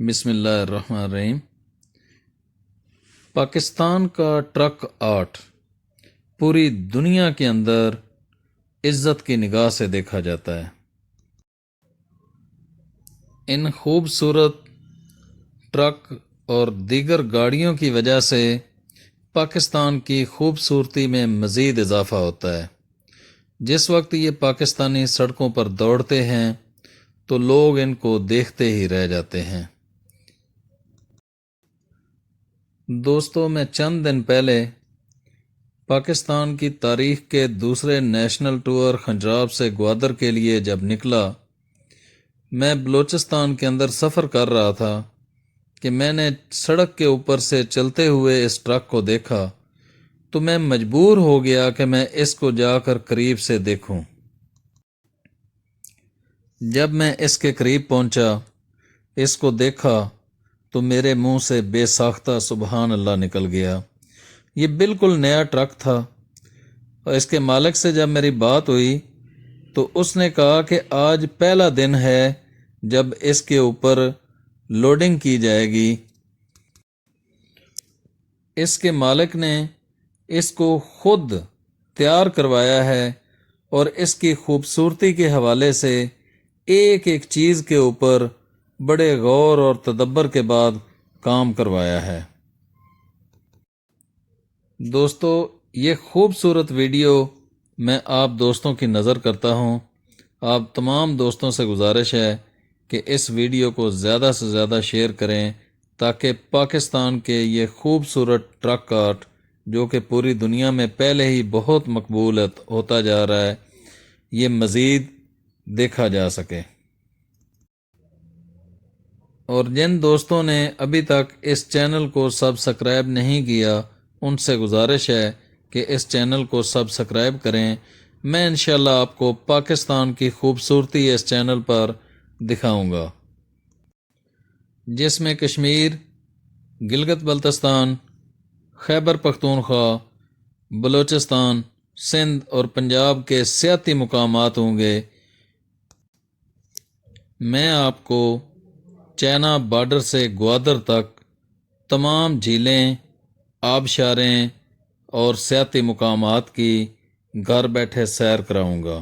بسم اللہ الرحمن الرحیم۔ پاکستان کا ٹرک آرٹ پوری دنیا کے اندر عزت کی نگاہ سے دیکھا جاتا ہے۔ ان خوبصورت ٹرک اور دیگر گاڑیوں کی وجہ سے پاکستان کی خوبصورتی میں مزید اضافہ ہوتا ہے۔ جس وقت یہ پاکستانی سڑکوں پر دوڑتے ہیں تو لوگ ان کو دیکھتے ہی رہ جاتے ہیں۔ دوستو، میں چند دن پہلے پاکستان کی تاریخ کے دوسرے نیشنل ٹور خنجراب سے گوادر کے لیے جب نکلا، میں بلوچستان کے اندر سفر کر رہا تھا کہ میں نے سڑک کے اوپر سے چلتے ہوئے اس ٹرک کو دیکھا تو میں مجبور ہو گیا کہ میں اس کو جا کر قریب سے دیکھوں۔ جب میں اس کے قریب پہنچا، اس کو دیکھا تو میرے منہ سے بے ساختہ سبحان اللہ نکل گیا۔ یہ بالکل نیا ٹرک تھا اور اس کے مالک سے جب میری بات ہوئی تو اس نے کہا کہ آج پہلا دن ہے جب اس کے اوپر لوڈنگ کی جائے گی۔ اس کے مالک نے اس کو خود تیار کروایا ہے اور اس کی خوبصورتی کے حوالے سے ایک ایک چیز کے اوپر بڑے غور اور تدبر کے بعد کام کروایا ہے۔ دوستو، یہ خوبصورت ویڈیو میں آپ دوستوں کی نظر کرتا ہوں۔ آپ تمام دوستوں سے گزارش ہے کہ اس ویڈیو کو زیادہ سے زیادہ شیئر کریں تاکہ پاکستان کے یہ خوبصورت ٹرک آرٹ جو کہ پوری دنیا میں پہلے ہی بہت مقبول ہوتا جا رہا ہے، یہ مزید دیکھا جا سکے۔ اور جن دوستوں نے ابھی تک اس چینل کو سبسکرائب نہیں کیا، ان سے گزارش ہے کہ اس چینل کو سبسکرائب کریں۔ میں انشاءاللہ آپ کو پاکستان کی خوبصورتی اس چینل پر دکھاؤں گا، جس میں کشمیر، گلگت بلتستان، خیبر پختونخوا، بلوچستان، سندھ اور پنجاب کے سیاحتی مقامات ہوں گے۔ میں آپ کو چائنا بارڈر سے گوادر تک تمام جھیلیں، آبشاریں اور سیاحتی مقامات کی گھر بیٹھے سیر کراؤں گا۔